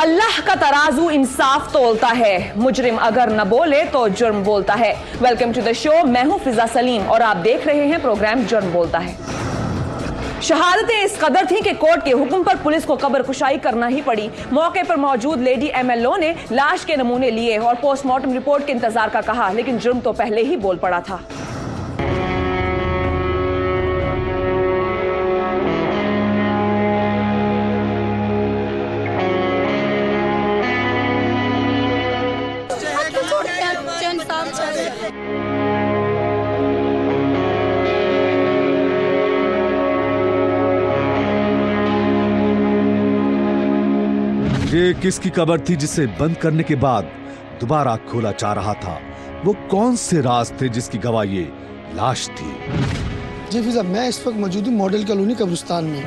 अल्लाह का तराजू इंसाफ तोलता है, मुजरिम अगर न बोले तो जुर्म बोलता है। वेलकम टू द शो, मैं हूं फिजा सलीम और आप देख रहे हैं प्रोग्राम जुर्म बोलता है। शहादतें इस कदर थीं कि कोर्ट के हुक्म पर पुलिस को कब्र कुशाई करना ही पड़ी। मौके पर मौजूद लेडी एमएलओ ने लाश के नमूने लिए और पोस्टमार्टम रिपोर्ट के इंतजार का कहा, लेकिन जुर्म तो पहले ही बोल पड़ा था। ये किसकी कब्र थी जिसे बंद करने के बाद दोबारा खोला जा रहा था? वो कौन से राज थे जिसकी गवाह ये लाश थी? जी फिजा, मैं इस वक्त मौजूद हूँ मॉडल कॉलोनी कब्रिस्तान में।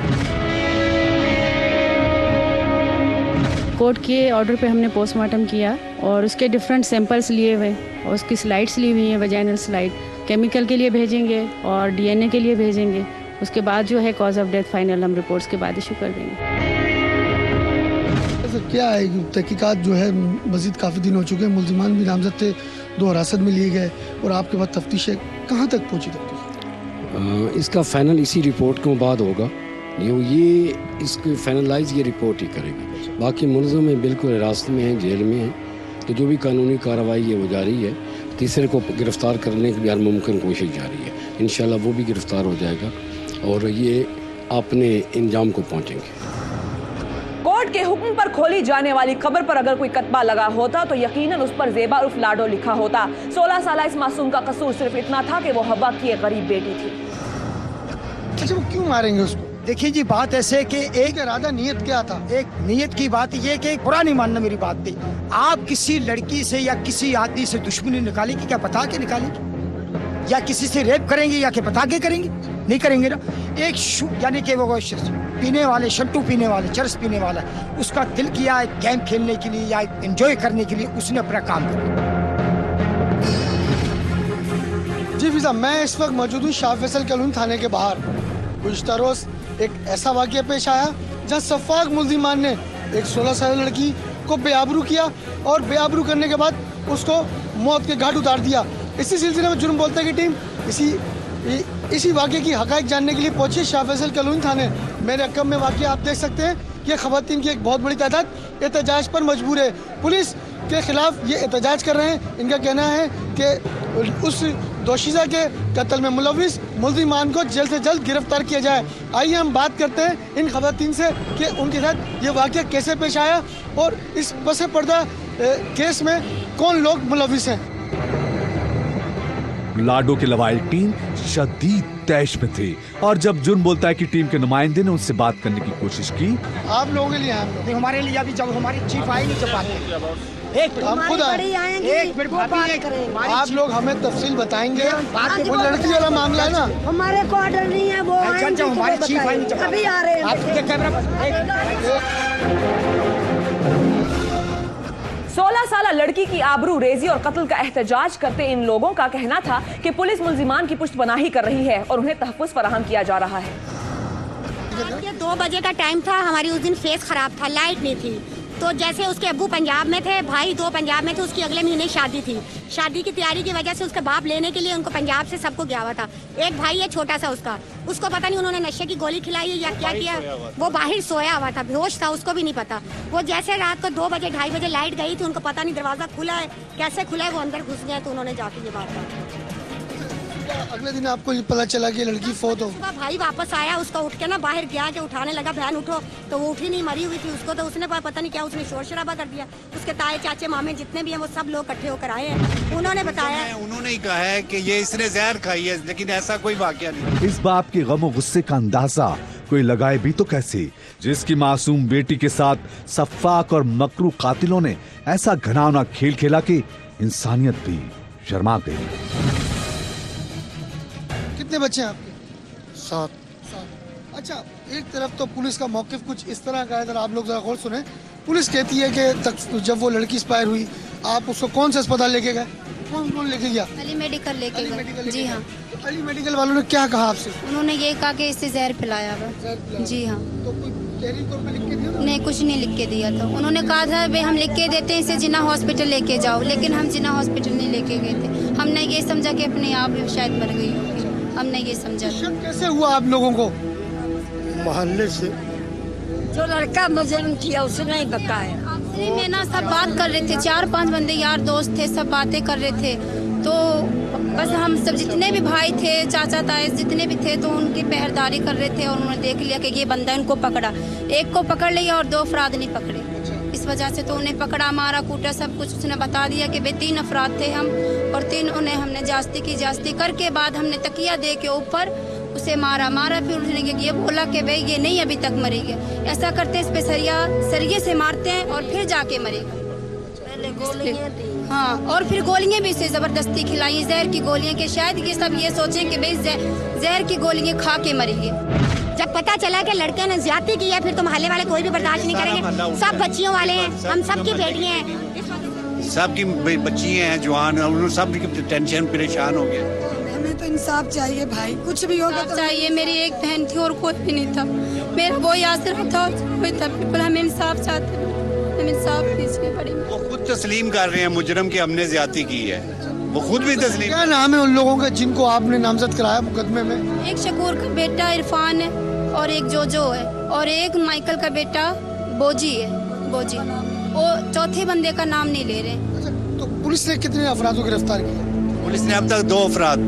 कोर्ट के ऑर्डर पे हमने पोस्टमार्टम किया और उसके डिफरेंट सैंपल्स लिए हुए और उसकी स्लाइड्स ली हुई हैं, वजाइनल स्लाइड केमिकल के लिए भेजेंगे और डीएनए के लिए भेजेंगे। उसके बाद जो है कॉज ऑफ डेथ फाइनल हम रिपोर्ट्स के बाद इशू कर देंगे। क्या है, तहकीकात जो है मजीद काफ़ी दिन हो चुके हैं, मुल्जिमान भी नामजद थे, 2 हिरासत में लिए गए और आपके बाद तफ्तीश कहाँ तक पहुँची? तफ्तीश इसका फाइनल इसी रिपोर्ट के बाद होगा। ये इसको फाइनलाइज ये रिपोर्ट ही करेगी। बाकी मुलज़िम में बिल्कुल हिरासत में हैं, जेल में हैं, तो जो भी कानूनी कार्रवाई है वो जारी है। तीसरे को गिरफ्तार करने की हर मुमकिन कोशिश जारी है। इंशाल्लाह वो भी गिरफ्तार हो जाएगा और ये अपने इंजाम को पहुँचेंगे। कोर्ट के हुक्म पर खोली जाने वाली कब्र पर अगर कोई कतबा लगा होता तो यकीनन उस पर ज़ेबा उर्फ लाडो लिखा होता। 16 साल इस मासूम का कसूर सिर्फ इतना था कि वो हवा की एक गरीब बेटी थी। अच्छा, वो क्यों मारेंगे उसको? देखिए जी, बात ऐसे कि एक इरादा, नीयत क्या था? एक नीयत की बात ये कि बुरा नहीं मानना मेरी बात थी। आप किसी लड़की से या किसी आदमी से दुश्मनी निकालेंगे, क्या बता के निकालेंगे? या किसी से रेप करेंगे या क्या बता के करेंगे? नहीं करेंगे ना। एक यानी कि वो पीने वाले, शट्टू पीने वाले, चरस पीने वाला, उसका दिल किया एक गेम खेलने के लिए या एंजॉय करने के लिए, उसने अपना काम किया। जी फिजा, मैं इस वक्त मौजूद हूँ शाह फैसल कॉलोनी थाने के बाहर। गुज़िश्ता रोज एक ऐसा वाक़या पेश आया जहाँ सफ़ाक मुल्जिमान ने एक 16 साल लड़की को बेआबरू किया और बेआबरू करने के बाद उसको मौत के घाट उतार दिया। इसी सिलसिले में जुर्म बोलता की टीम इसी वाक़े की हक़ाइक़ जानने के लिए पहुंची शाह फैसल कॉलोनी थाने। मेरे अकब में वाक़या आप देख सकते हैं कि ख़वातीन की एक बहुत बड़ी तादाद एहतजाज पर मजबूर है। पुलिस के खिलाफ ये एहतजाज कर रहे हैं। इनका कहना है कि उस दोशीज़ा के कत्ल में मुलविस मुल्जिमान को जल्द से जल्द गिरफ्तार किया जाए। आइए हम बात करते हैं इन ख़वातीन से कि उनके साथ ये वाक़या कैसे पेश आया और इस पसे पर्दा केस में कौन लोग मुलविस हैं। लाडो के लवाइल टीम शदीद तैश में थे और जब जुर्म बोलता है कि टीम के नुमाइंदे ने उनसे बात करने की कोशिश की। आप लोगों के लिए हम लोग, हमारे लिए अभी जब हमारी चीफ आएगी जब बात हम खुद आएंगे। एक मिनट, आप लोग हमें तफसील बताएंगे। वो लड़की वाला मामला है ना, हमारे को ऑर्डर नहीं है, वो हमारी चीफ आएंगी अभी आ रहे हैं। कैमरा 16 साल लड़की की आबरू रेजी और कत्ल का एहतजाज करते इन लोगों का कहना था कि पुलिस मुल्जिमान की पुश्तपनाही कर रही है और उन्हें तहफ़्फ़ुज़ फराहम किया जा रहा है। 2 बजे का टाइम था, हमारी उस दिन फेस खराब था, लाइट नहीं थी। तो जैसे उसके अब्बू पंजाब में थे, भाई 2 पंजाब में थे, उसकी अगले महीने शादी थी। शादी की तैयारी की वजह से उसके बाप लेने के लिए उनको पंजाब से सबको गया हुआ था। एक भाई है छोटा सा, उसको पता नहीं उन्होंने नशे की गोली खिलाई या क्या किया, वो बाहर सोया हुआ था, बेहोश था, उसको भी नहीं पता। वो जैसे रात को 2 बजे 2:30 बजे लाइट गई थी, उनको पता नहीं दरवाजा खुला है, कैसे खुला है, वो अंदर घुस गया। तो उन्होंने जाके ये बात कहा। अगले दिन आपको ये पता चला कि लड़की फोत हो। सुबह भाई वापस आया, उसको उठ के ना बाहर गया कि उठाने लगा, बहन उठो, तो वो उठी नहीं, मरी हुई थी। उसको तो उसने पता नहीं क्या, उसने शोर शराबा कर दिया। उसके ताए चाचे मामे जितने भी हैं वो सब लोग इकट्ठे होकर आए हैं। उन्होंने बताया, उन्होंने ही कहा है कि ये इसने जहर खाई है, लेकिन ऐसा कोई वाकया नहीं। इस बाप के गम और गुस्से का अंदाजा कोई लगाए भी तो कैसे, जिसकी मासूम बेटी के साथ सफाक और मकरू कातिलों ने ऐसा घिनौना खेल खेला कि इंसानियत भी शर्मा गई। कितने बच्चे हैं आपके? 7। अच्छा, एक तरफ तो पुलिस का मौकिफ कुछ इस तरह का है, अगर आप लोग जरा गौर सुने। पुलिस कहती है कि जब वो लड़की एक्सपायर हुई, आप उसको कौन सा अस्पताल लेके गए? कौन लेके गया? अली मेडिकल लेके गए। जी हाँ। अली मेडिकल वालों ने क्या कहा आपसे? उन्होंने ये कहा कि इससे जहर पिलाया हुआ। जी हाँ। तो कोई तहरीर तौर पे लिख के दिया नहीं, कुछ नहीं लिख के दिया था। उन्होंने कहा था भाई हम लिख के देते हैं, इसे जिन्ना हॉस्पिटल लेके जाओ, लेकिन हम जिन्ना हॉस्पिटल नहीं लेके गए थे। हमने ये समझा कि अपने आप शायद मर गई होगी, हमने ये समझा। शक कैसे हुआ आप लोगों को? मोहल्ले से जो लड़का मुजरिम किया उसने ही बताया। आपसे में ना सब बात कर रहे थे, 4-5 बंदे यार दोस्त थे, सब बातें कर रहे थे। तो बस हम सब जितने भी भाई थे, चाचा ताए जितने भी थे, तो उनकी पहरेदारी कर रहे थे और उन्होंने देख लिया कि ये बंदा इनको पकड़ा। एक को पकड़ लिया और 2 अफराद नहीं पकड़े। इस वजह से तो उन्हें पकड़ा, मारा, कूटा, सब कुछ उसने बता दिया कि भाई 3 अफराद थे हम, और 3 उन्हें हमने जास्ती की। जास्ती करके बाद हमने तकिया दे के ऊपर उसे मारा। फिर उसने ये बोला कि भाई ये नहीं अभी तक मरेगा। ऐसा करते इस पे सरिये से मारते हैं और फिर जाके मरेगा। हाँ, और फिर गोलियां भी इसे जबरदस्ती खिलाई, जहर की गोलियां, कि शायद ये सब ये सोचें कि भाई जहर की गोलियां खा के मरेंगे। जब पता चला कि लड़के ने ज्यादती की है, फिर तो मोहल्ले वाले कोई भी बर्दाश्त नहीं करेंगे। सब बच्चियों वाले हैं, हम सबकी बेटियां हैं, सबकी बच्ची हैं, जवान, उन सब टेंशन परेशान हो गए। हमें तो इंसाफ चाहिए भाई, कुछ भी होगा तो चाहिए। मेरी एक बहन थी और कोई भी नहीं था, मेरा वही आसरा था, कोई था। बिल्कुल हम इंसाफ चाहते हैं, हम इंसाफ दीजिए बड़ी। वो खुद तस्लीम कर रहे हैं मुजरम की हमने ज्यादती की है, वो खुद भी तस्लीम। क्या नाम है उन लोगों का जिनको आपने नामजद कराया मुकदमे में? एक शकूर का बेटा इरफान है, और एक जोजो है, और एक माइकल का बेटा बोजी है, बोजी। वो चौथे बंदे का नाम नहीं ले रहे। तो पुलिस ने कितने अफराद को गिरफ्तार किया? पुलिस ने अब तक 2 अफराद,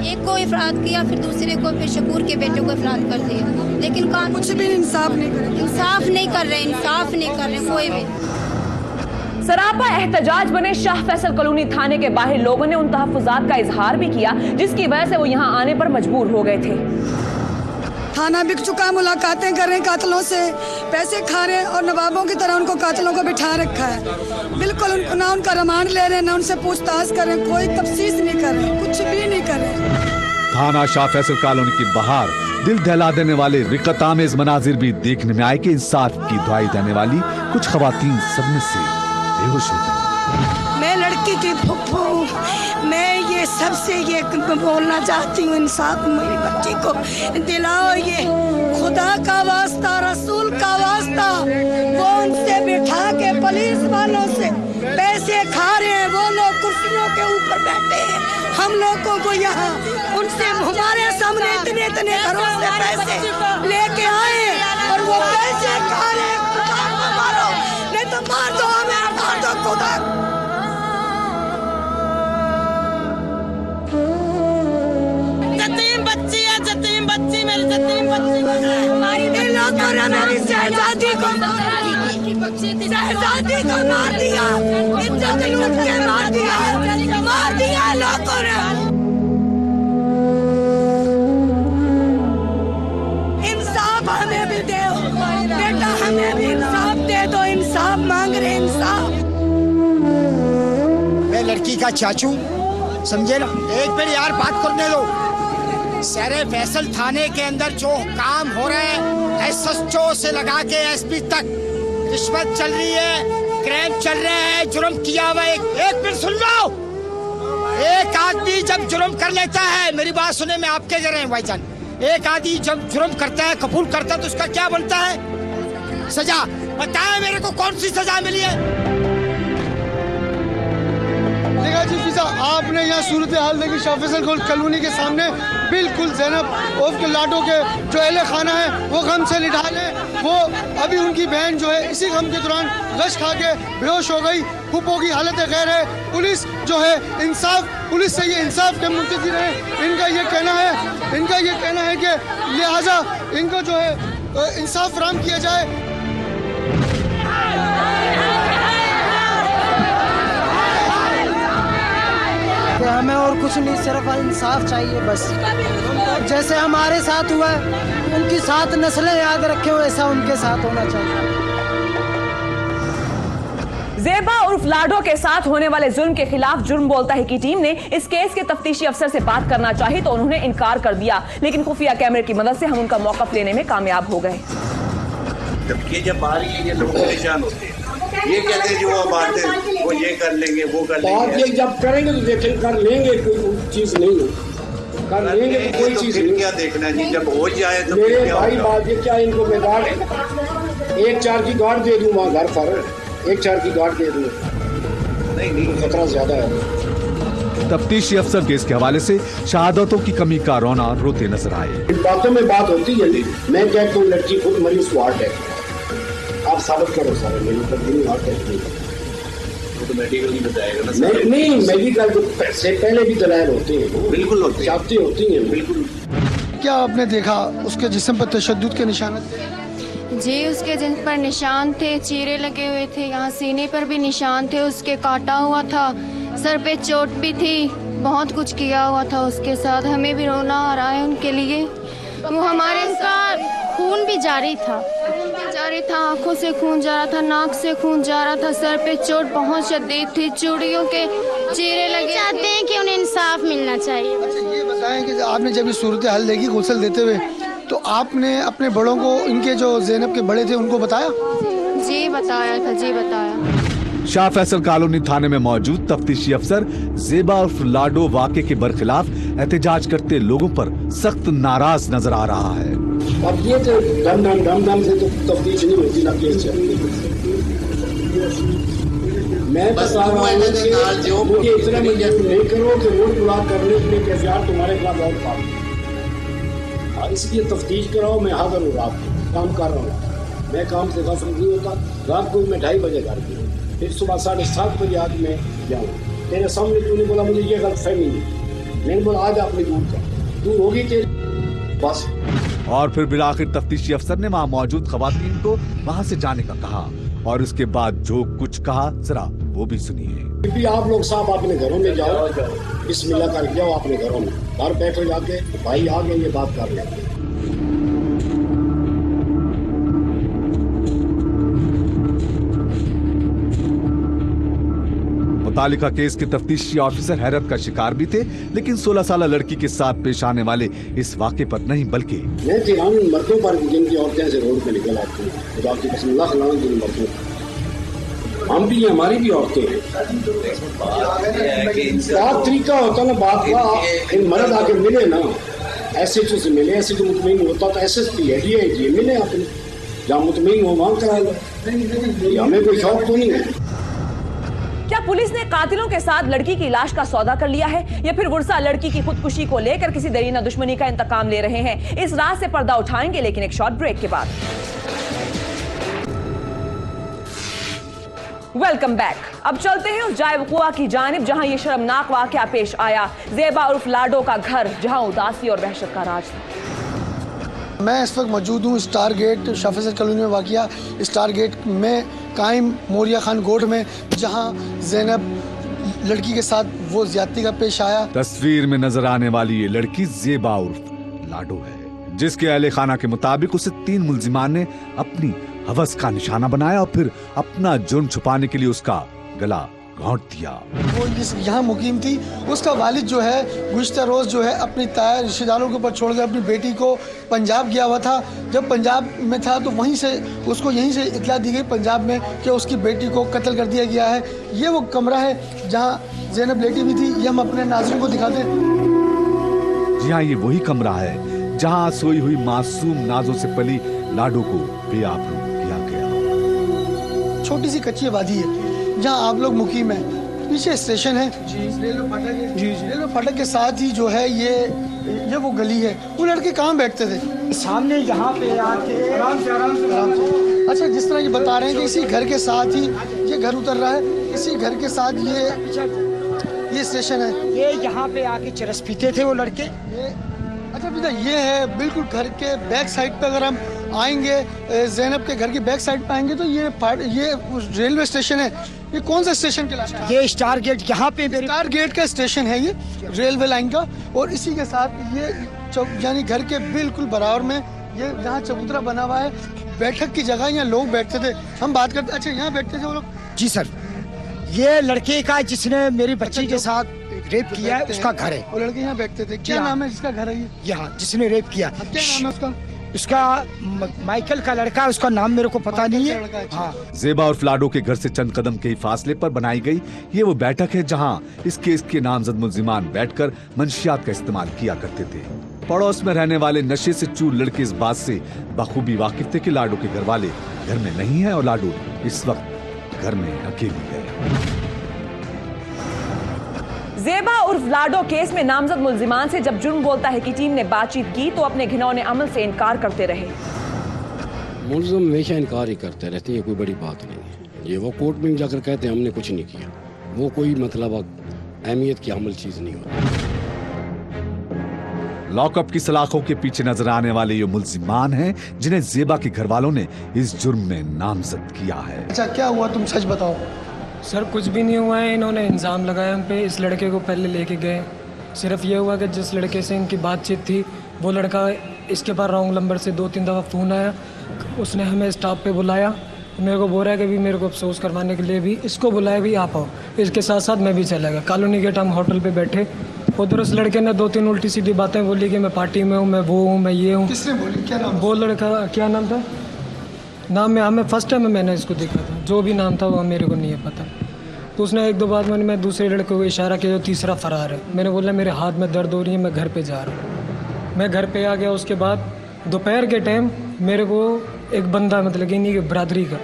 एक को इफराद किया, फिर दूसरे को, फिर शकूर के बेटे को इफराद कर दिया। लेकिन कौन कुछ भी इंसाफ नहीं करे। इंसाफ नहीं कर रहे, इंसाफ नहीं कर रहे कोई भी। सरापा एहतजाज बने शाह फैसल कॉलोनी थाने के बाहर लोगों ने उन तहफ्फुजात का इजहार भी किया जिसकी वजह से वो यहाँ आने पर मजबूर हो गए थे। थाना बिक चुका, मुलाकातें कर रहे हैं कातिलों से, पैसे खा रहे हैं और नवाबों की तरह उनको कातिलों को बिठा रखा है। बिल्कुल उनको ना उनका रिमांड ले रहे हैं, ना उनसे पूछताछ कर रहे हैं, कोई तफ्सीस नहीं कर रहे, कुछ भी नहीं कर रहे। थाना शाह फैसल कॉलोनी की बाहर दिल दहला देने वाले रिकत आमेज मनाजिर भी देखने में आए कि इंसाफ की दुआई देने वाली कुछ खवातीन सदमे से बेहोश हो गई। मैं लड़की की फुफ्फू, मैं ये सबसे ये बोलना चाहती हूँ, इंसाफ मेरी बच्ची को दिलाओ। ये खुदा का वास्ता, रसूल का वास्ता, वो उनसे बिठा के पुलिस वालों से पैसे खा रहे हैं, वो लोग कुर्सियों के ऊपर बैठे हैं, हम लोगों को यहाँ उनसे हमारे सामने इतने इतने घरों से पैसे लेके आए और वो पैसे खा रहे हैं। खुदा को मारो, नहीं तो मार दो हमें, मार दो खुदा। जतीम बच्ची है, जतीम बच्ची, मेरी जतीम बच्ची। इन लोगों ने मेरी शहजादी को शहजादी को मार दिया, इज्जत लूट के मार दिया लोगों ने। इंसाफ हमें भी दे बेटा, हमें भी इंसाफ दे दो, इंसाफ मांग रहे, इंसाफ। मैं लड़की का चाचू, समझे ना, एक बार यार बात करने दो। शहर फैसल थाने के अंदर जो काम हो रहा है, SHO से लगा के SP तक रिश्वत चल रही है, क्राइम चल रहे हैं, जुर्म किया हुआ। एक मिनट सुन लो। एक आदमी जब जुर्म कर लेता है, मेरी बात सुने, मैं आपके जरा हैं भाईजान, एक आदमी जब जुर्म करता है, कबूल करता है, तो उसका क्या बनता है? सजा। बताया मेरे को कौन सी सजा मिली है? देखा जी फिजा, आपने यहाँ सूरत हाल देखी शाह फैसल कॉलोनी के सामने। बिल्कुल ज़ैनब और के लाडो के जो अहले खाना है वो गम से निढाल है। वो अभी उनकी बहन जो है इसी गम के दौरान गश खा के बेहोश हो गई। फूफो की हालत गैर है। पुलिस जो है इंसाफ, पुलिस से ये इंसाफ के मुंतज़िर है। इनका ये कहना है कि लिहाजा इनको जो है इंसाफ फराहम किया जाए। हमें और कुछ नहीं, सिर्फ इंसाफ चाहिए बस। जैसे हमारे साथ हुआ, उनकी 7 नस्लें याद रखे, वैसा उनके साथ होना चाहिए। ज़ेबा उर्फ लाडो के साथ होने वाले जुल्म के खिलाफ जुर्म बोलता है की टीम ने इस केस के तफ्तीशी अफसर से बात करना चाही तो उन्होंने इनकार कर दिया, लेकिन खुफिया कैमरे की मदद से हम उनका मौक़िफ़ लेने में कामयाब हो गए। जब आ रही है ये लोग परेशान होते हैं, ये कहते हैं जो वो बातें वो ये कर लेंगे, वो कर लेंगे। बात ये जब करेंगे तो देखें, कर लेंगे, कोई चीज नहीं है, कर लेंगे तो कोई चीज नहीं। क्या देखना है जी, जब हो जाए तो मेरे भाई बात ये क्या, इनको बिगाड़ 1-4 की गार्ड दे दूँ वहाँ घर पर, 1-4 की गार्ड दे दूँ, नहीं खतरा ज्यादा है। तफ्तीशी अफसर केस के हवाले से शहादतों की कमी का रोना रोते नजर आए। इन बातों में बात होती है, मैं कहता हूँ लड़की खुद मरी, उसको हार्ट अटैक। आप साबित करो सारे, मेरे ऊपर दिन हार्ट अटैक तो मेडिकल नहीं बताएगा ना सर। नहीं, मेडिकल से पहले भी दलाल होते हैं, बिल्कुल होते हैं, जाती होती हैं, बिल्कुल। क्या आपने देखा उसके जिस्म पर तशद्दुद के निशान थे? जी, उसके जिन पर निशान थे, चीरे लगे हुए थे, यहाँ सीने पर भी निशान थे, उसके काटा हुआ था, सर पे चोट भी थी, बहुत कुछ किया हुआ था उसके साथ। हमें भी रोना आ रहा है उनके लिए। वो हमारे साथ खून भी जारी था, आंखों से खून जा रहा था, नाक से खून जा रहा था, सर पे चोट बहुत शदीद थी, चूड़ियों के चीरे लगे। चाहते हैं कि उन्हें इंसाफ मिलना चाहिए। अच्छा ये बताएं कि आपने जब ये सूरत हाल देखी गुसल देते हुए, तो आपने अपने बड़ों को, इनके जो ज़ैनब के बड़े थे, उनको बताया? जी बताया था, जी बताया। शाह फैसल कॉलोनी थाने में मौजूद तफ्तीशी अफसर जेबा उर्फ लाडो वाक़े के बरखिलाफ एहतजाज करते लोगों पर सख्त नाराज नजर आ रहा है। अब ये तो दम से तो तफ्तीश नहीं होती ना, केस चलती। मैं बता रहा हूँ मुझे इतना नहीं करो कि रोड ब्लॉक करने के लिए कैसे यार तुम्हारे खिलाफ बहुत काम, इसलिए तफ्तीश कराओ। मैं हाजिर हूँ, रात को काम कर रहा हूँ, मैं काम से गफल नहीं होता। रात को मैं 2:30 बजे घर पे, फिर सुबह 7:30 बजे आज मैं जाऊँ। तेरे सामने तूने बोला मुझे ये गलतफहमी नहीं, मैंने बोला आज अपनी दूर होगी तेरी बस। और फिर बिलाखिर तफ्तीशी अफसर ने वहाँ मौजूद खवातीन को वहाँ से जाने का कहा, और उसके बाद जो कुछ कहा जरा वो भी सुनिए। भी आप लोग साहब अपने घरों में जाओ, बिस्मिल्लाह कर जाओ अपने घरों में, बाहर बैठो जाके, भाई आ गए, ये बात कर लेंगे। मुतालिका केस के तफ्तीशी ऑफिसर हैरत का शिकार भी थे, लेकिन 16 साल लड़की के साथ पेश आने वाले इस वाक़े पर नहीं बल्कि मर्दों पर जिनकी औरतें से रोड पे निकल आती हैं, खुदा की कसम, लाख लाख जिन मर्दों, हम भी, हमारी भी औरतें हैं। बात तरीका होता ना बात का, इन मर्द आके मिले ना, SHO से मिले, ऐसे तो मुतमईन होता तो SSP है, DIG मिले अपने, जहाँ मुतमईन हो वहाँ करा लो, हमें कोई शौक तो नहीं है। क्या पुलिस ने कातिलों के साथ लड़की की लाश का सौदा कर लिया है, या फिर गुरसा लड़की की खुदकुशी को लेकर किसी दरीना दुश्मनी का इंतकाम ले रहे हैं? इस रात से पर्दा उठाएंगे, लेकिन एक शॉर्ट ब्रेक के बाद। Welcome back. अब चलते हैं उस जाए वकुआ की जानिब जहां ये शर्मनाक वाकया पेश आया। जेबा उर्फ लाडो का घर, जहां उदासी और वहशत का राज था। मैं इस वक्त मौजूद हूँ Star Gate Shah Faisal Colony में वाक़िया स्टार गेट में कायम मोरिया खान गोठ में, जहाँ ज़ैनब लड़की के साथ वो ज्यादती का पेश आया। तस्वीर में नजर आने वाली ये लड़की जेबा उर्फ लाडो है, जिसके अहले खाना के मुताबिक उसे 3 मुल्जिमान ने अपनी हवस का निशाना बनाया और फिर अपना जुर्म छुपाने के लिए उसका गला घोंट दिया। वो यहाँ मुकीम थी। उसका वालिद जो है गुज़िश्ता रोज़ जो है अपनी ताया रिश्तेदारों के ऊपर छोड़कर अपनी बेटी को पंजाब गया हुआ था। जब पंजाब में था तो वहीं से उसको यहीं से इतला दी गई पंजाब में कि उसकी बेटी को कत्ल कर दिया गया है। ये वो कमरा है जहाँ ज़ैनब लेटी हुई थी। ये हम अपने नाज़रीन को दिखाते हैं। जी हाँ, ये वही कमरा है जहाँ सोई हुई मासूम नाजों से पली लाडो को बेआबरू किया गया। छोटी सी कच्ची आबादी है जहाँ आप लोग मुकीम है। पीछे स्टेशन है, रेलवे फाटक है। जी रेलवे फाटक के साथ ही जो है ये वो गली है। वो लड़के कहाँ बैठते थे? सामने यहाँ पे आके आराम से। अच्छा, जिस तरह ये बता रहे हैं कि इसी घर के साथ ही ये घर उतर रहा है, इसी घर के साथ ये स्टेशन है। ये यहाँ पे आके चरस पीते थे वो लड़के। अच्छा बेटा, ये है बिल्कुल घर के बैक साइड पे। अगर हम आएंगे ज़ैनब के घर की बैक साइड पे आएंगे तो ये रेलवे स्टेशन है। ये कौन सा स्टेशन कहलाता है? ये स्टार गेट, यहाँ पे स्टार गेट का स्टेशन है ये रेलवे लाइन का। और इसी के साथ ये यानी घर के बिल्कुल बराबर में ये जहाँ चबूतरा बना हुआ है, बैठक की जगह, यहाँ लोग बैठते थे। हम बात करते, अच्छा यहाँ बैठते थे वो लोग? जी सर, ये लड़के का जिसने मेरी बच्ची के साथ रेप किया है उसका घर है। वो लड़के यहाँ बैठते थे। क्या नाम है जिसका घर है ये? यहाँ जिसने रेप किया। क्या नाम है उसका? उसका माइकल का लड़का, उसका नाम मेरे को पता नहीं है। हाँ। जेबा और लाडो के घर से चंद कदम के ही फासले पर बनाई गई ये वो बैठक है जहां इस केस के नामजद मुल्जिमान बैठकर मंशियात का इस्तेमाल किया करते थे। पड़ोस में रहने वाले नशे से चूर लड़के इस बात से बखूबी वाकिफ थे कि लाडो के घर वाले घर में नहीं है और लाडो इस वक्त घर में अकेली है। ज़ेबा उर्फ लाडो केस में नामजद मुल्जिमान से जब जुर्म बोलता है कि टीम ने बातचीत की तो अपने घिनौने अमल से इनकार करते रहे। मुल्ज़िम हमेशा इनकार ही करते रहते हैं, कोई बड़ी बात नहीं है। ये वो कोर्ट में जाकर कहते हैं हमने कुछ नहीं किया, वो कोई मतलब अहमियत की अमल चीज़ नहीं होती। लॉकअप की सलाखों के पीछे नजर आने वाले ये मुल्जिमान हैं जिन्हें ज़ेबा के घर वालों ने इस जुर्म में नामजद किया है। अच्छा क्या हुआ, तुम सच बताओ। सर कुछ भी नहीं हुआ है, इन्होंने इल्ज़ाम लगाया हम पे। इस लड़के को पहले लेके गए, सिर्फ ये हुआ कि जिस लड़के से इनकी बातचीत थी वो लड़का, इसके पास रॉन्ग नंबर से 2-3 दफ़ा फ़ोन आया, उसने हमें स्टाफ पे बुलाया, मेरे को बोल रहा है कि भी मेरे को अफसोस करवाने के लिए भी इसको बुलाया भी आप आओ। इसके साथ साथ मैं भी चला गया। कॉलोनी गेट हम होटल पे बैठे, उधर उस लड़के ने 2-3 उल्टी सीधी बातें बोली कि मैं पार्टी में हूँ, मैं वो हूँ, मैं ये हूँ। किसने बोली, क्या नाम? वो लड़का, क्या नाम था, नाम में हमें फर्स्ट टाइम मैंने इसको देखा था, जो भी नाम था वो मेरे को नहीं है पता। तो उसने 1-2 बार मैं दूसरे लड़के को इशारा किया, जो तीसरा फरार है। मैंने बोला मेरे हाथ में दर्द हो रही है, मैं घर पे जा रहा हूँ। मैं घर पे आ गया। उसके बाद दोपहर के टाइम मेरे को एक बंदा, मतलब कि इन्हीं की बरादरी का,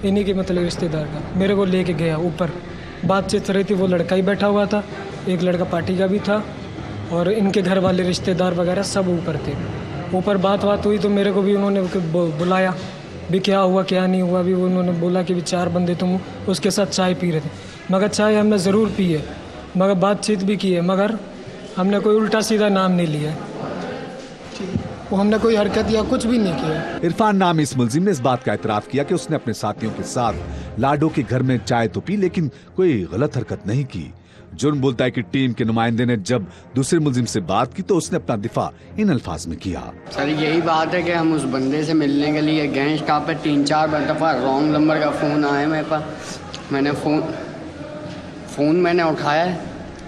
इन्हीं के मतलब रिश्तेदार का, मेरे को लेके गया ऊपर। बातचीत चल रही थी, वो लड़का ही बैठा हुआ था, एक लड़का पार्टी का भी था और इनके घर वाले रिश्तेदार वगैरह सब ऊपर थे। ऊपर बात हुई तो मेरे को भी उन्होंने बुलाया भी, क्या हुआ क्या नहीं हुआ। भी उन्होंने बोला कि भी 4 बंदे तुम उसके साथ चाय पी रहे थे। मगर चाय हमने ज़रूर पी है, मगर बातचीत भी की है, मगर हमने कोई उल्टा सीधा नाम नहीं लिया, वो हमने कोई हरकत या कुछ भी नहीं किया। इरफान नाम इस मुल्जिम ने इस बात का एतराफ़ किया कि उसने अपने साथियों के साथ लाडो के घर में चाय तो पी, लेकिन कोई गलत हरकत नहीं की। जुर्म बोलता है कि टीम के नुमाइंदे ने जब दूसरे मुल्जिम से बात की तो उसने अपना दिफा इन अल्फाज में किया। सर यही बात है कि हम उस बंदे से मिलने के लिए गए, स्टाफ पे 3-4 दफ़ा रॉन्ग नंबर का फ़ोन आया मेरे पास। मैंने फ़ोन मैंने उठाया,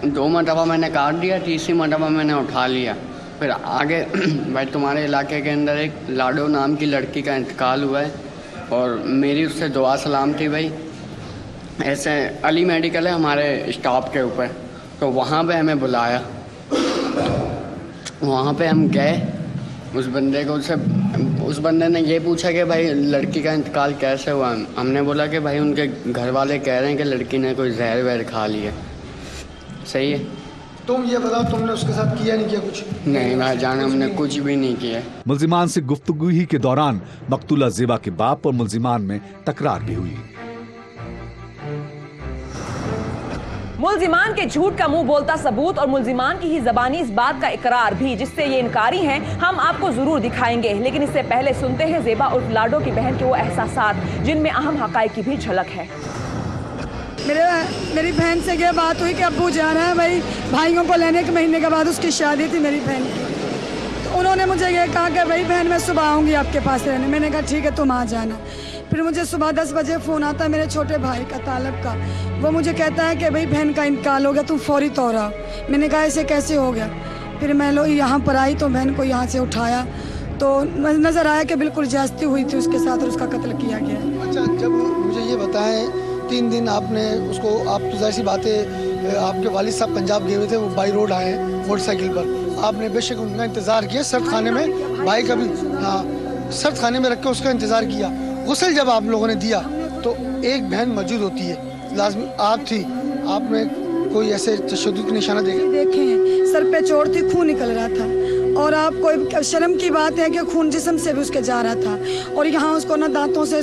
2 मरतबा मैंने काट दिया, तीसरी मरतबा मैंने उठा लिया। फिर आगे भाई तुम्हारे इलाके के अंदर एक लाडो नाम की लड़की का इंतकाल हुआ है और मेरी उससे दुआ सलाम थी भाई। ऐसे अली मेडिकल है हमारे स्टॉप के ऊपर, तो वहाँ पे हमें बुलाया, वहाँ पे हम गए। उस बंदे को उस बंदे ने ये पूछा कि भाई लड़की का इंतकाल कैसे हुआ। हमने बोला कि भाई उनके घर वाले कह रहे हैं कि लड़की ने कोई जहर वहर खा लिया। सही है, तुम ये बताओ तुमने उसके साथ किया नहीं किया कुछ? नहीं भाईजान, हमने कुछ भी नहीं किया। मुल्जिमान से गुफ्तगू ही के दौरान मकतूला ज़ेबा के बाप और मुल्जिमान में तकरार भी हुई। मुल्जिमान के झूठ का मुंह बोलता सबूत और मुल्जिमान की ही जबानी इस बात का इकरार भी जिससे ये इनकारी हैं, हम आपको जरूर दिखाएंगे। लेकिन इससे पहले सुनते हैं ज़ेबा उर्फ लाडो की बहन के वो एहसासात जिनमें अहम हकाइक की भी झलक है। मेरी बहन से ये बात हुई कि अब्बू जा रहा है भाई, भाइयों को लेने के महीने के बाद उसकी शादी थी मेरी बहन की। तो उन्होंने मुझे ये कहा कि भाई बहन मैं सुबह आऊँगी आपके पास रहने। मैंने कहा ठीक है तुम आ जाना। फिर मुझे सुबह 10 बजे फ़ोन आता है मेरे छोटे भाई का, तालब का। वो मुझे कहता है कि भाई बहन का इंतकाल हो गया, तुम फौरी तौर आओ। मैंने कहा ऐसे कैसे हो गया। फिर मैं लोग यहाँ पर आई तो बहन को यहाँ से उठाया तो नज़र आया कि बिल्कुल ज्यादती हुई थी उसके साथ और उसका कत्ल किया गया। अच्छा, जब मुझे ये बताएं 3 दिन आपने उसको, आप तो जाहिर सी बात है आपके वालिद साहब पंजाब गए हुए थे, वो बाई रोड आए मोटरसाइकिल पर। आपने बेशक उनका इंतज़ार किया, सर्द खाने में भाई का भी, हाँ सर्द खाने में रख के उसका इंतज़ार किया। गुस्ल जब आप लोगों ने दिया तो एक बहन मौजूद होती है, लाजमी आप थी, आपने कोई ऐसे तशद्दुद के निशाना देखे हैं? सर पे चोट थी, खून निकल रहा था और आपको शर्म की बात है कि खून जिस्म से भी उसके जा रहा था और यहाँ उसको ना दांतों से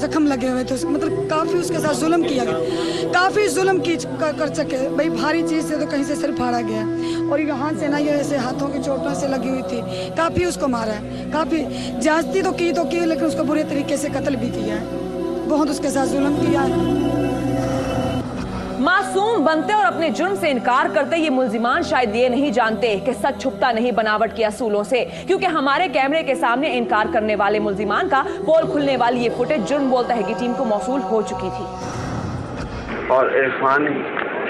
जख्म लगे हुए थे। मतलब काफ़ी उसके साथ जुल्म किया गया, काफ़ी जुल्म कर सके भाई। भारी चीज़ से तो कहीं से सिर फाड़ा गया और यहाँ से ना ये ऐसे हाथों की चोटों से लगी हुई थी। काफ़ी उसको मारा है, काफ़ी ज्यादती तो की लेकिन उसको बुरे तरीके से कत्ल भी किया है, बहुत उसके साथ जुल्म किया है। मासूम बनते और अपने जुर्म से इनकार करते ये मुल्जिमान शायद ये नहीं जानते कि सच छुपता नहीं बनावट के असूलों से, क्योंकि हमारे कैमरे के सामने इनकार करने वाले मुल्जिमान का पोल खुलने वाली ये फुटेज जुर्म बोलता है कि टीम को मौसूल हो चुकी थी। और इरफान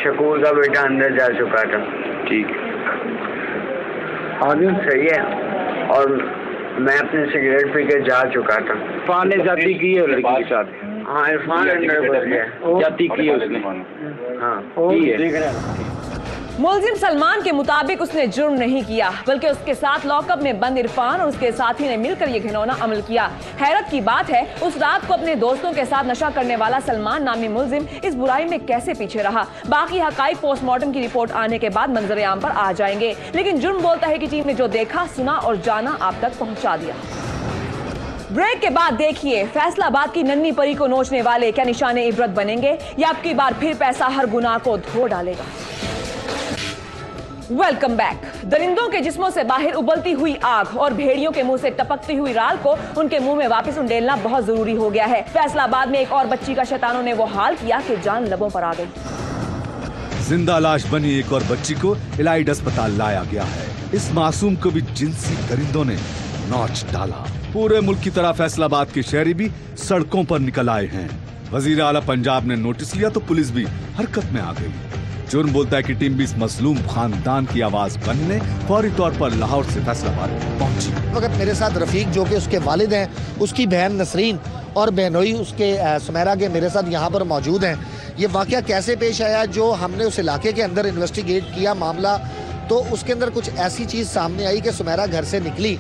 शकूर का बेटा अंदर जा चुका था। ठीक आगे सही है, और मैं अपने सिगरेट पी के जा चुका था। इरफान ने जाती की है लड़की के साथ? हाँ इरफान अंदर घुस गया, जाती की है उसने। हाँ की है। मुलजिम सलमान के मुताबिक उसने जुर्म नहीं किया, बल्कि उसके साथ लॉकअप में बंद इरफान और उसके साथी ने मिलकर यह घिनौना अमल किया। हैरत की बात है, उस रात को अपने दोस्तों के साथ नशा करने वाला सलमान नामी मुलजिम इस बुराई में कैसे पीछे रहा। बाकी हकाइक पोस्टमार्टम की रिपोर्ट आने के बाद मंजर आम पर आ जाएंगे, लेकिन जुर्म बोलता है कि टीम ने जो देखा, सुना और जाना आप तक पहुंचा दिया। ब्रेक के बाद देखिए, फैसलाबाद की नन्ही परी को नोचने वाले क्या निशाने इबरत बनेंगे या अब की बार फिर पैसा हर गुनाह को धो डालेगा। Welcome back. दरिंदों के जिस्मों से बाहर उबलती हुई आग और भेड़ियों के मुंह से टपकती हुई राल को उनके मुंह में वापस उंडेलना बहुत जरूरी हो गया है। फैसलाबाद में एक और बच्ची का शैतानों ने वो हाल किया कि जान लबों पर आ गई। जिंदा लाश बनी एक और बच्ची को इलाइड अस्पताल लाया गया है। इस मासूम को भी जिनसी दरिंदों ने नोच डाला। पूरे मुल्क की तरह फैसलाबाद के शहरी भी सड़कों पर निकल आए हैं। वजीर आला पंजाब ने नोटिस लिया तो पुलिस भी हरकत में आ गई। जुर्म बोलता है कि टीम भी इस मसलूम खानदान की आवाज बनने फौरी तौर पर लाहौर से फैसलाबाद पहुंची। वक्त मेरे साथ रफीक जो कि उसके वालिद हैं, उसकी बहन नसरीन और बहनोई उसके सुमेरा के मेरे साथ यहाँ पर मौजूद हैं। ये वाक़या कैसे पेश आया, जो हमने उस इलाके के अंदर इन्वेस्टिगेट किया मामला, तो उसके अंदर कुछ ऐसी चीज़ सामने आई कि सुमेरा घर से निकली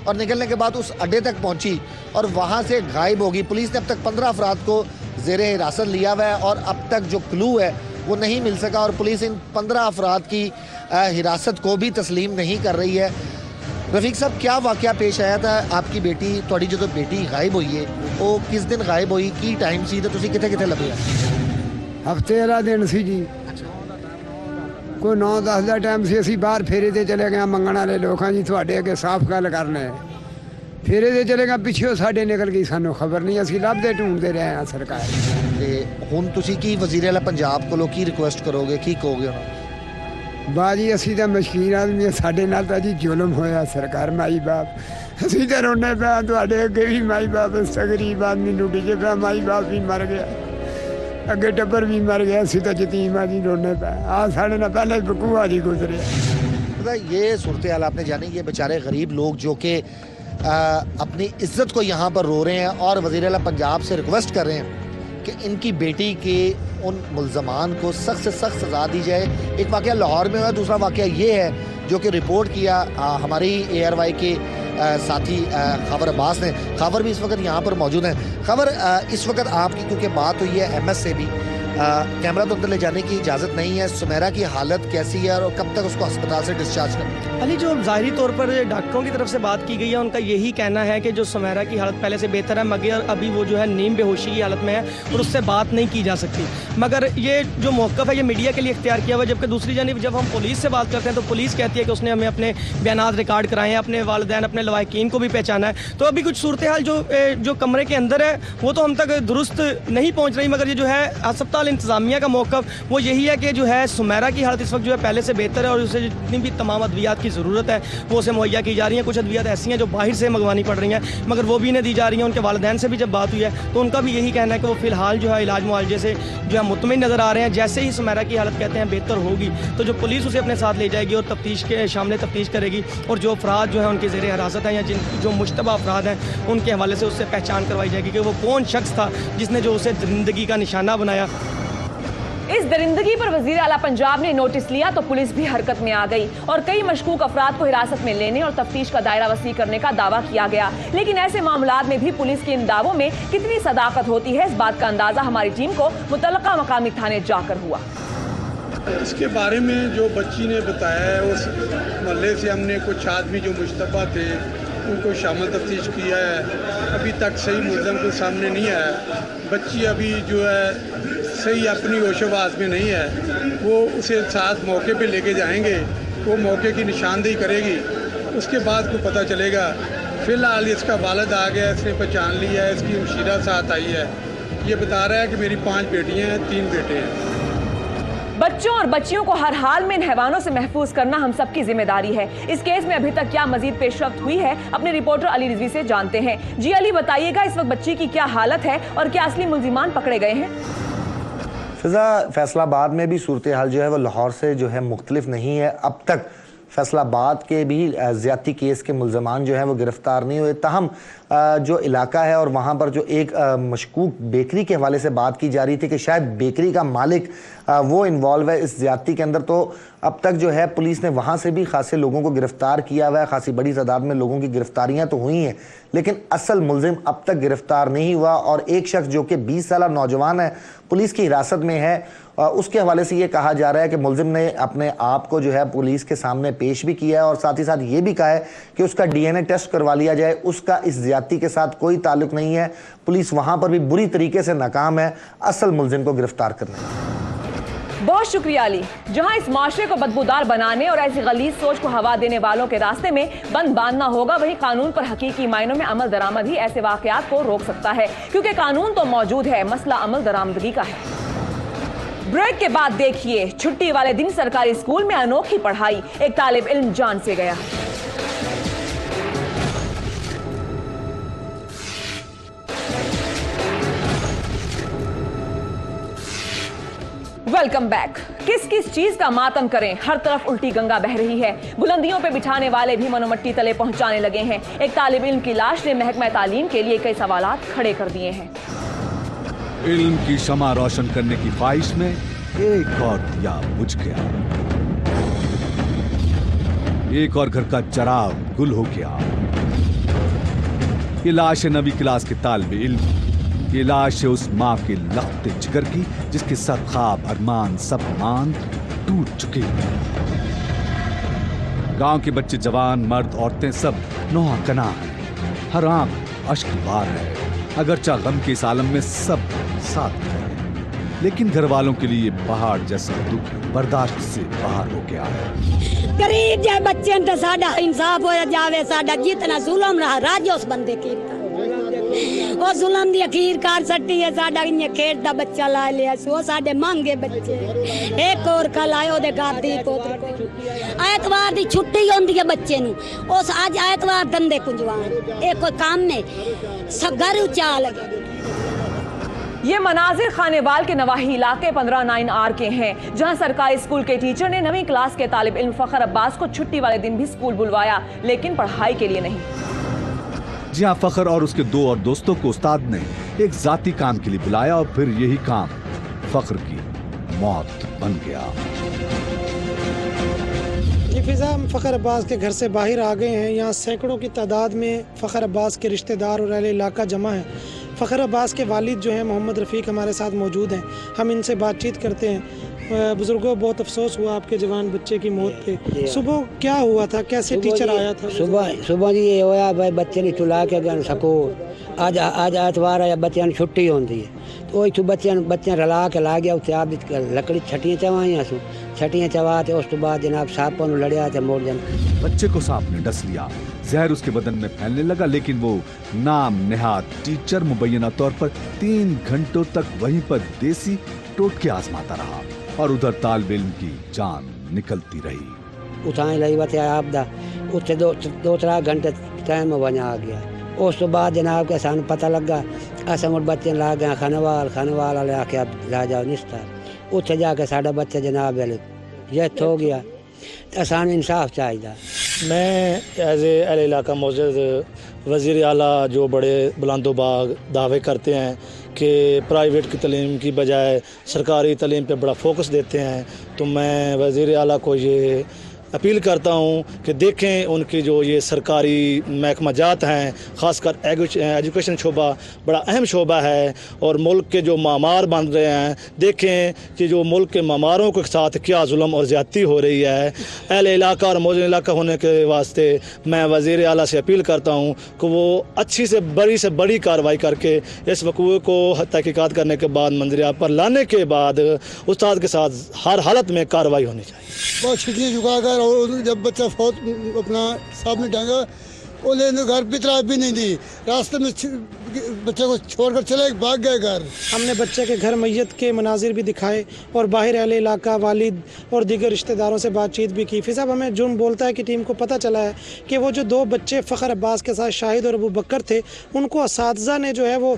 और निकलने के बाद उस अड्डे तक पहुंची और वहां से गायब होगी। पुलिस ने अब तक 15 अफराद को ज़ेरे हिरासत लिया हुआ है और अब तक जो क्लू है वो नहीं मिल सका और पुलिस इन 15 अफराद की हिरासत को भी तस्लीम नहीं कर रही है। रफीक साहब, क्या वाक़या पेश आया था? आपकी बेटी, थोड़ी जो बेटी गायब हुई है, वो किस दिन गायब हुई, की टाइम सी, तो तुसी किथे किथे लभे? हफ्ते वाला दिन सी जी, कोई 9-10 का टाइम से असी बाहर फेरे ते चले गए मंगण वाले लोग जी, थोड़े अगे साफ गल करने फेरे ते चले गए, पिछे साढ़े निकल गई, सानू खबर नहीं, असी लभदे ढूंढते रहे हैं सरकार। हुण तुसी की वज़ीर आला पंजाब कोलों की रिक्वेस्ट करोगे, की कहोगे उन्होंने? बाजी असी तो मशकीन आदमी, साढ़े नाल तो जी जुल्म होया सरकार, माई बाप असी तो रोने पे, थोड़े अगे भी माई बाप, गरीब आदमी लुटी जे पे, माई बाप भी मर गया, अगे टब्बर भी मर गया, असी तो यतीम आ जी रोने पे। साढ़े ना पहले बकूआ जी गुजरे। ये सूरत हाल आपने जानी, ये बेचारे गरीब लोग जो कि अपनी इज्जत को यहाँ पर रो रहे हैं और वज़ीर आला पंजाब से रिक्वेस्ट कर रहे हैं कि इनकी बेटी के उन मुल्ज़मान को सख्त से सख्त सज़ा दी जाए। एक वाक़या लाहौर में हुआ, दूसरा वाक़या ये है जो कि रिपोर्ट किया हमारी ARY के साथी खबर अब्बास ने। खबर भी इस वक्त यहाँ पर मौजूद हैं। खबर, इस वक्त आपकी क्योंकि बात हुई है MS से भी, कैमरा तो अंदर ले जाने की इजाज़त नहीं है। सुमेरा की हालत कैसी है और कब तक उसको अस्पताल से डिस्चार्ज करें? अली, जो ज़ाहिरी तौर पर डॉक्टरों की तरफ से बात की गई है, उनका यही कहना है कि जो सुमेरा की हालत पहले से बेहतर है, मगर अभी वो जो है नीम बेहोशी की हालत में है और उससे बात नहीं की जा सकती। मगर ये जो मौक़िफ़ है ये मीडिया के लिए इख्तियार किया हुआ है, जबकि दूसरी जानिब जब हम पुलिस से बात करते हैं तो पुलिस कहती है कि उसने हमें अपने बयानात रिकॉर्ड कराए हैं, अपने वालिदैन, अपने लवाहिकीन को भी पहचाना है। तो अभी कुछ सूरत हाल जो कमरे के अंदर है वो तो हम तक दुरुस्त नहीं पहुँच रही, मगर ये जो है अस्पताल इंतज़ामिया का मौक़िफ़ वो यही है कि जो है सुमेरा की हालत इस वक्त जो है पहले से बेहतर है और उसे जितनी भी तमाम अद्वियात की ज़रूरत है वो उसे मुहैया की जा रही हैं। कुछ अद्वियात ऐसी हैं जो बाहर से मंगवानी पड़ रही हैं, मगर वो भी इन्हें दी जा रही हैं। उनके वालिदैन से भी जब बात हुई है तो उनका भी यही कहना है कि वो फ़िलहाल जो है इलाज मुआलजे से जो है मुतमिन नज़र आ रहे हैं। जैसे ही सुमेरा की हालत कहते हैं बेहतर होगी तो जो पुलिस उसे अपने साथ ले जाएगी और तफ्तीश के शामिल तफ्तीश करेगी और जो अफराद जो है उनके ज़ेरे हिरासत हैं या जो मुश्तबा अफराद हैं उनके हवाले से उससे पहचान करवाई जाएगी कि वो कौन शख्स था जिसने जो उसे दरिंदगी का निशाना बनाया। इस दरिंदगी पर वज़ीर आला पंजाब ने नोटिस लिया तो पुलिस भी हरकत में आ गई और कई मशकूक अफराद को हिरासत में लेने और तफ्तीश का दायरा वसी करने का दावा किया गया। लेकिन ऐसे मामलात में भी पुलिस के इन दावों में कितनी सदाकत होती है, इस बात का अंदाजा हमारी टीम को मुतल्लका मकामी थाने जाकर हुआ। इसके बारे में जो बच्ची ने बताया है, उस मोहल्ले से हमने कुछ आदमी जो मुश्तबा थे उनको शामिल तफ्तीश किया है। अभी तक सही मुल्ज़म को सामने नहीं आया। बच्ची अभी जो है सही अपनी होशोबाज में नहीं है, वो उसे साथ मौके पे लेके जाएंगे, वो मौके की निशानदेही करेगी, उसके बाद को पता चलेगा। फ़िलहाल इसका वालिद आ गया, इसने पहचान लिया है, इसकी हमशीरा साथ आई है। ये बता रहा है कि मेरी 5 बेटियाँ हैं, 3 बेटे हैं। बच्चों और बच्चियों को हर हाल में इन हैवानों से महफूज करना हम सबकी जिम्मेदारी है। इस केस में अभी तक क्या मजीद पेशरफ्त हुई है, अपने रिपोर्टर अली रिजवी से जानते हैं। जी अली, बताइएगा इस वक्त बच्ची की क्या हालत है और क्या असली मुल्जिमान पकड़े गए हैं? फिजा, फैसलाबाद में भी सूरत हाल जो है वो लाहौर से जो है मुख्तलिफ नहीं है। अब तक फैसलाबाद के भी ज़्यादती केस के मुल्ज़मान जो हैं वो गिरफ़्तार नहीं हुए। ताहम जो इलाका है और वहाँ पर जो एक मशकूक बेकरी के हवाले से बात की जा रही थी कि शायद बेकरी का मालिक वो इन्वॉल्व है इस ज्यादती के अंदर। तो अब तक जो है पुलिस ने वहाँ से भी खासे लोगों को गिरफ्तार किया हुआ है, खासी बड़ी तादाद में लोगों की गिरफ्तारियाँ तो हुई हैं, लेकिन असल मुलजिम अब तक गिरफ्तार नहीं हुआ। और एक शख्स जो कि 20 साल नौजवान है पुलिस की हिरासत में है, उसके हवाले से ये कहा जा रहा है कि मुलजिम ने अपने आप को जो है पुलिस के सामने पेश भी किया है और साथ ही साथ ये भी कहा है कि उसका DNA टेस्ट करवा लिया जाए, उसका इस ज्यादती के साथ कोई ताल्लुक नहीं है। पुलिस वहाँ पर भी बुरी तरीके से नाकाम है असल मुलजिम को गिरफ्तार करने में। बहुत शुक्रिया अली। जहां इस माशरे को बदबूदार बनाने और ऐसी गलीज सोच को हवा देने वालों के रास्ते में बंद बांधना होगा, वहीं कानून पर हकीकी मायनों में अमल दरामद ही ऐसे वाकयात को रोक सकता है, क्योंकि कानून तो मौजूद है, मसला अमल दरामदगी का है। ब्रेक के बाद देखिए, छुट्टी वाले दिन सरकारी स्कूल में अनोखी पढ़ाई, एक तालिब इल्म जान से गया। Welcome back. किस किस चीज का मातम करें, हर तरफ उल्टी गंगा बह रही है। बुलंदियों पे बिठाने वाले भी मनोमट्टी तले पहुंचाने लगे हैं। एक तालिब इल्म की लाश ने महकमा तालीम के लिए कई सवालात खड़े कर दिए हैं। इल्म की शमा रोशन करने की ख्वाहिश में एक और दिया बुझ गया, एक और घर का चराग गुल हो गया। ये लाश है नवी क्लास के तालिब इल्म, ये लाश है उस माँ के लख्ते जिगर की जिसके सब ख्वाब अरमान सब मान टूट चुके हैं। गांव के बच्चे, जवान, मर्द, औरतें सब नौहा कना हैं, हर आंख अश्क बार है। अगरचा गम के इस आलम में सब साथ है, लेकिन घर वालों के लिए पहाड़ जैसा दुख बर्दाश्त से बाहर हो गया है। गरीब जे बच्चे तो साडा इंसाफ हो जावे, साडा जितना जुल्म रहा राजो उस बंदे की ਉਹ ਜ਼ੁਲਮ ਦੀ ਅਖੀਰ ਕਰ ਸੱਟੀ ਹੈ। ਸਾਡਾ ਇੰਨੇ ਖੇਡ ਦਾ ਬੱਚਾ ਲਾ ਲਿਆ ਸੋ ਸਾਡੇ ਮੰਗੇ ਬੱਚੇ ਇੱਕ ਹੋਰ ਕਲ ਆਇਓ ਦੇ ਗਾਦੀ ਪੋਤਰ ਐਤਵਾਰ ਦੀ ਛੁੱਟੀ ਹੁੰਦੀ ਹੈ ਬੱਚੇ ਨੂੰ, ਉਸ ਅੱਜ ਐਤਵਾਰ ਦੰਦੇ ਕੁੰਜਵਾਨ ਇਹ ਕੋਈ ਕੰਮ ਹੈ ਸਗਰ उचा लगे। ये मनाजिर खानेवाल के नवाही इलाके 15/9R के हैं, जहां सरकारी स्कूल के टीचर ने 9वीं क्लास के तालिब इल्म फखर अब्बास को छुट्टी वाले दिन भी स्कूल बुलवाया, लेकिन पढ़ाई के लिए नहीं। जी हाँ, फखर और उसके दो और दोस्तों को उस्ताद ने एक जाती काम के लिए बुलाया और फिर यही काम फखर की मौत बन गया। जी फिजा, हम फ़खर अब्बास के घर से बाहर आ गए हैं। यहाँ सैकड़ों की तादाद में फ़खर अब्बास के रिश्तेदार और अहले इलाका जमा है। फ़खर अब्बास के वालिद जो हैं मोहम्मद रफ़ीक हमारे साथ मौजूद हैं, हम इनसे बातचीत करते हैं। बुजुर्गों, बहुत अफसोस हुआ आपके जवान बच्चे की मौत पे। सुबह क्या हुआ था, कैसे टीचर आया था? सुबह जी ये होया भाई बच्चे ने चुला के गए स्कूल, आज एतवार है, बच्चों की छुट्टी होती है तो इतों बच्चे रला के ला गया उत्ते आप लकड़ी छटियाँ चवाइया सू, छटियाँ चवा तो उस तो बाद जनाब सांपों को लड़िया तो मोड़ जन बच्चे को सांप ने डस लिया, जहर उसके बदन में फैलने लगा, लेकिन वो नाम नेहात टीचर मुबैना तौर पर 3 घंटों तक वहीं पर देसी टोटके आजमाता रहा और उधर तालिब इल्म की जान निकलती रही। उठाने लगी बात आपदा उत्ते 2-3 घंटे टाइम वना आ गया। उस तो बाद जनाब के सानू पता लगा, अस मुड़ बच्चे ला गए खानेवाल वाले आके आप ला जाओ निस्तार, उत्थे जाके साडा बच्चा जनाब वाले डेथ हो गया। असान इंसाफ चाहिए। मैं एज ए अहले इलाका मौजूद वज़ीर आला जो बड़े बुलंदोबाग दावे करते हैं कि प्राइवेट की तलीम की बजाय सरकारी तलीम पे बड़ा फोकस देते हैं, तो मैं वज़ीर आला को ये अपील करता हूँ कि देखें उनकी जो ये सरकारी महकमा जात हैं, ख़ासकर एजुकेशन शोबा बड़ा अहम शोबा है और मुल्क के जो मामार बन रहे हैं, देखें कि जो मुल्क के मामारों के साथ क्या जुल्म और ज़्यादती हो रही है। अहले इलाका और मौजूद इलाका होने के वास्ते मैं वज़ीर आला से अपील करता हूँ कि वो अच्छी से बड़ी कार्रवाई करके इस वक़ूए को तहकीकात करने के बाद मंजरिया पर लाने के बाद उस्ताद के साथ हर हालत में कार्रवाई होनी चाहिए। बहुत छिटनी झुका कर और जब बच्चा फौत अपना सामने टांगा वो लेने घर भी तराब भी नहीं दी, रास्ते में बच्चे को छोड़कर चले भाग गए घर। हमने बच्चे के घर मैयत के मनाजिर भी दिखाए और बाहर अहले इलाका, वालिद और दीगर रिश्तेदारों से बातचीत भी की। फिर साहब हमें जुर्म बोलता है कि टीम को पता चला है कि वो जो 2 बच्चे फ़खर अब्बास के साथ शाहिद और अबू बकर थे, उनको असातिज़ा ने जो है वो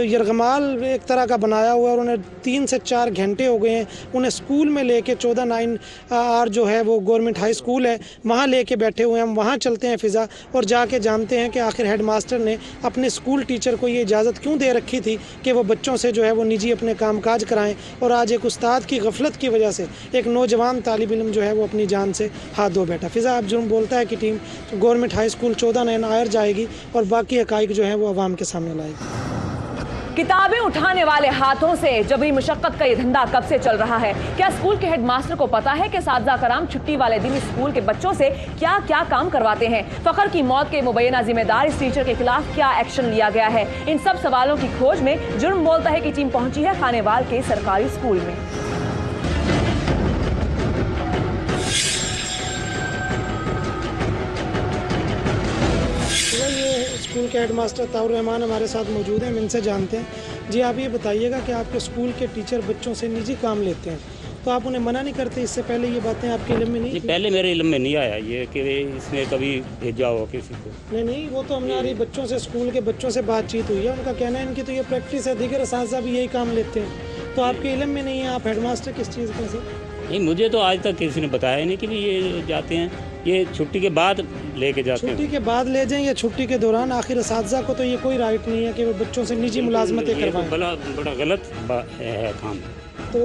यरगमाल एक तरह का बनाया हुआ है और उन्हें 3 से 4 घंटे हो गए हैं उन्हें स्कूल में लेके 14/9 जो है वो गवर्नमेंट हाई स्कूल है वहाँ लेके बैठे हुए हैं। हम वहाँ चलते हैं फ़िज़ा और जाके जानते हैं कि आखिर हेड मास्टर ने अपने स्कूल टीचर को ये इजाज़त क्यों दे रखी थी कि वो बच्चों से जो है वो निजी अपने कामकाज कराएं, और आज एक उस्ताद की गफलत की वजह से एक नौजवान तालिब इल्म जो है वो अपनी जान से हाथ धो बैठा। फ़िज़ा अब जुर्म बोलता है कि टीम गवर्नमेंट हाई स्कूल 14/9 आयर जाएगी और बाकी हक़ाइक़ जो है वो अवाम के सामने लाएगी। किताबें उठाने वाले हाथों से जबरी मुशक्कत का ये धंधा कब से चल रहा है? क्या स्कूल के हेडमास्टर को पता है कि सादजा कराम छुट्टी वाले दिन स्कूल के बच्चों से क्या क्या काम करवाते हैं? फखर की मौत के मुबैना जिम्मेदार इस टीचर के खिलाफ क्या एक्शन लिया गया है? इन सब सवालों की खोज में जुर्म बोलता है कि टीम पहुंची है खानेवाल के सरकारी स्कूल में। स्कूल के हेडमास्टर ताउर रहमान हमारे साथ मौजूद हैं, हम इनसे जानते हैं। जी आप ये बताइएगा कि आपके स्कूल के टीचर बच्चों से निजी काम लेते हैं तो आप उन्हें मना नहीं करते? इससे पहले ये बातें आपके इल्म में नहीं थी? पहले मेरे इल्म में नहीं आया ये कि इसने कभी भेजा हो किसी को। नहीं, वो तो हमारी बच्चों से, स्कूल के बच्चों से बातचीत हुई है, उनका कहना है इनकी तो ये प्रैक्टिस है, दीगर असातिज़ा भी यही काम लेते हैं। तो आपके इल्म में नहीं है, आप हेडमास्टर किस चीज़ का सर? नहीं, मुझे तो आज तक किसी ने बताया नहीं कि भी ये जाते हैं, ये छुट्टी के बाद लेके जाते हैं। छुट्टी के बाद ले जाएं या छुट्टी के दौरान? आखिर असातिज़ा को तो ये कोई राइट नहीं है कि वो बच्चों से निजी मुलाजमतें करवाएं। बड़ा गलत है काम। तो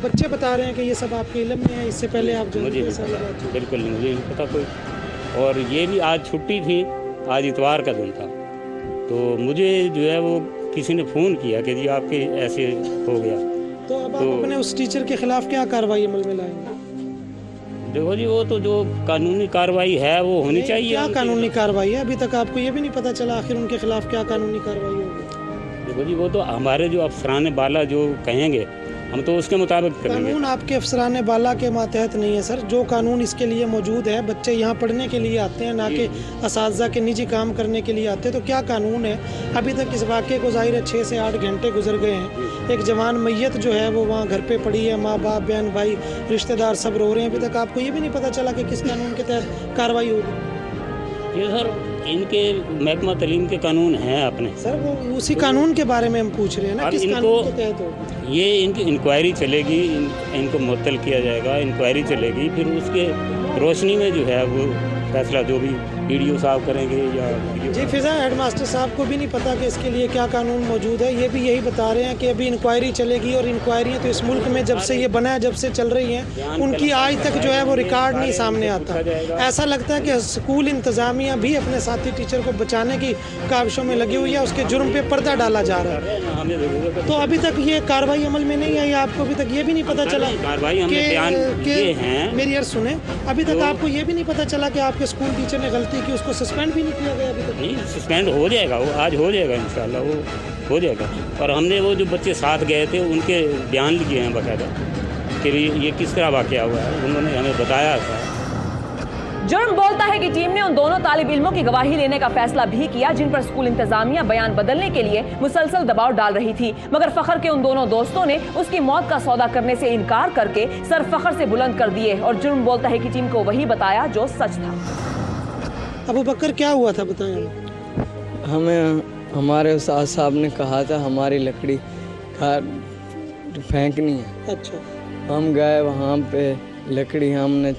बच्चे बता रहे हैं कि ये सब आपके इल्म में है, इससे पहले आप मुझे बिल्कुल नहीं, मुझे नहीं पता कोई। और ये भी आज छुट्टी थी, आज इतवार का दिन था, तो मुझे जो है वो किसी ने फ़ोन किया कि जी आपके ऐसे हो गया। तो अब आप अपने उस टीचर के खिलाफ क्या कार्रवाई अमल में लाएंगे? देखो जी, वो तो जो कानूनी कार्रवाई है वो होनी चाहिए। क्या कानूनी कार्रवाई है? अभी तक आपको ये भी नहीं पता चला आखिर उनके खिलाफ क्या कानूनी कार्रवाई होगी? देखो जी, वो तो हमारे जो अफसरान बाला जो कहेंगे हम तो उसके मुताबिक करेंगे। कानून आपके अफसरान बाला के मातहत नहीं है सर। जो कानून इसके लिए मौजूद है, बच्चे यहाँ पढ़ने के लिए आते हैं, ना कि असातिज़ा के निजी काम करने के लिए आते हैं, तो क्या कानून है? अभी तक इस वाक़े को ज़ाहिर है 6 से 8 घंटे गुजर गए हैं। एक जवान मैयत जो है वो वहाँ घर पे पड़ी है, माँ बाप, बहन भाई, रिश्तेदार सब रो रहे हैं। अभी तक आपको ये भी नहीं पता चला कि किस कानून के तहत कार्रवाई होगी? ये सर इनके महकमा तलीम के कानून हैं अपने। सर वो उसी कानून के बारे में हम पूछ रहे हैं ना, किस कानून के तहत होगी? ये इनकी इंक्वायरी चलेगी, इनको मुअत्तल किया जाएगा, इंक्वायरी चलेगी, फिर उसके रोशनी में जो है वो फैसला जो भी वीडियो साहब करेंगे या जी। फिजा हेडमास्टर साहब को भी नहीं पता कि इसके लिए क्या कानून मौजूद है। ये भी यही बता रहे हैं कि अभी इंक्वायरी चलेगी, और इंक्वायरियाँ तो इस मुल्क में जब से ये बना है, जब से चल रही हैं, उनकी आज तक जो है वो रिकॉर्ड नहीं सामने आता। ऐसा लगता है कि स्कूल इंतज़ामिया भी अपने साथी टीचर को बचाने की काविशों में लगी हुई है, उसके जुर्म पे पर्दा डाला जा रहा है। तो अभी तक ये कार्रवाई अमल में नहीं आई, आपको अभी तक ये भी नहीं पता चला कि मेरी अर्ज़ सुने, अभी तक आपको ये भी नहीं पता चला कि आपके स्कूल टीचर ने गलती की, उसको सस्पेंड भी नहीं किया गया अभी तक? नहीं, सस्पेंड हो जाएगा, वो आज हो जाएगा इंशाल्लाह, वो हो जाएगा। और हमने वो जो बच्चे साथ गए थे उनके बयान लिए हैं बाकायदा कि ये किस तरह वाक़या हुआ है, उन्होंने हमें बताया था। जुर्म बोलता है कि टीम ने उन दोनों तालिब इल्मों की गवाही लेने का फैसला भी किया जिन पर स्कूल इंतजामिया बयान बदलने के लिए मुसलसल दबाव डाल रही थी, मगर फखर के उन दोनों दोस्तों ने उसकी मौत का सौदा करने से इनकार करके सर फखर से बुलंद कर दिए, और जुर्म बोलता है कि टीम को वही बताया जो सच था। अबू बकर क्या हुआ था बताएं? हमें हमारे उस्ताद साहब ने कहा था हमारी लकड़ी फेंकनी है। अच्छा। हम गए वहाँ पे, लकड़ी हमने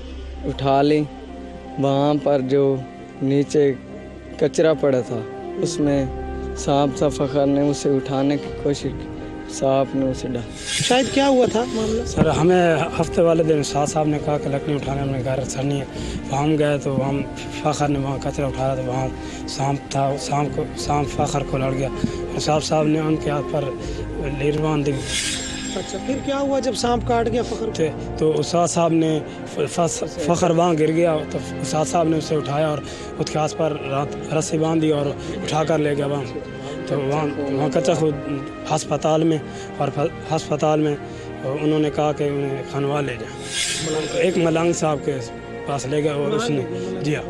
उठा ली, वहाँ पर जो नीचे कचरा पड़ा था उसमें सांप सा फखर ने उसे उठाने की कोशिश की, सांप ने उसे डाला। शायद क्या हुआ था मामला? सर हमें हफ्ते वाले दिन शाह साहब ने कहा कि लकड़ी उठाने हमने घर सरनी है, तो हम गए तो हम फ़खर ने वहाँ कचरा उठाया, तो वहाँ सांप था, सांप फ़खर को लड़ गया, और साहब ने उनके हाथ पर लीर बांध दी। अच्छा, फिर क्या हुआ जब सांप काट गया फखर थे? तो उस्ताद साहब ने फ़खर वहाँ गिर गया, तो उस्ताद साहब ने उसे उठाया और उसके हाथ पर रस्सी बांध दी और उठा कर ले गया वहाँ। तो वहाँ कच्चा खुद अस्पताल में, और अस्पताल में उन्होंने कहा कि उन्हें खानवा ले जाए। एक मलंग साहब के पास ले गए और उसने जी हाँ,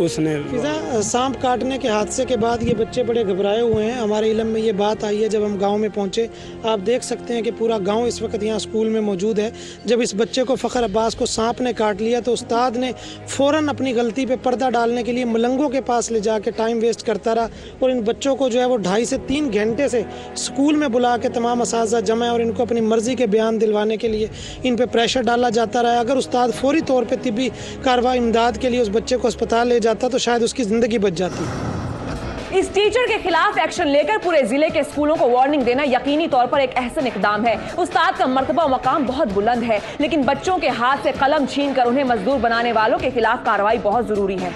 उसने फिजा, सांप काटने के हादसे के बाद ये बच्चे बड़े घबराए हुए हैं। हमारे इल्म में ये बात आई है जब हम गांव में पहुंचे। आप देख सकते हैं कि पूरा गांव इस वक्त यहाँ स्कूल में मौजूद है। जब इस बच्चे को फ़खर अब्बास को सांप ने काट लिया तो उस्ताद ने फ़ौरन अपनी गलती पे पर्दा डालने के लिए मलंगों के पास ले जाके टाइम वेस्ट करता रहा और इन बच्चों को जो है वो 2.5 से 3 घंटे से स्कूल में बुला के तमाम असातिज़ा जमा है और इनको अपनी मर्ज़ी के बयान दिलवाने के लिए इन पर प्रेशर डाला जाता रहा। अगर उस्ताद फौरी तौर पर तिब्बी कार्रवाई इमदाद के लिए उस बच्चे को अस्पताल ले जाता तो शायद उसकी ज़िंदगी बच जाती। इस टीचर के खिलाफ एक्शन लेकर पूरे जिले के स्कूलों को वार्निंग देना यकीनी तौर पर एक अहसन इकदाम है। उस्ताद का मर्तबा और मकाम बहुत बुलंद है, लेकिन बच्चों के हाथ से कलम छीनकर उन्हें मजदूर बनाने वालों के खिलाफ कार्रवाई बहुत जरूरी है।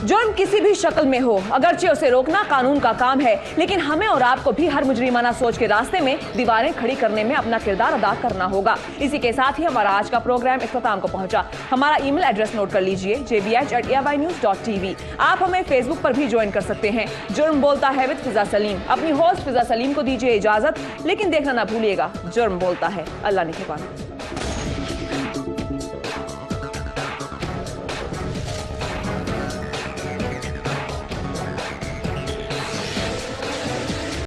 जुर्म किसी भी शक्ल में हो, अगरचे उसे रोकना कानून का काम है, लेकिन हमें और आपको भी हर मुजरिमाना सोच के रास्ते में दीवारें खड़ी करने में अपना किरदार अदा करना होगा। इसी के साथ ही हमारा आज का प्रोग्राम इख्तिताम को पहुंचा। हमारा ईमेल एड्रेस नोट कर लीजिए jbh@ainews.tv। आप हमें फेसबुक पर भी ज्वाइन कर सकते हैं। जुर्म बोलता है विद फिजा सलीम। अपनी होस्ट फिजा सलीम को दीजिए इजाजत, लेकिन देखना ना भूलिएगा जुर्म बोलता है। अल्लाह निगहबान।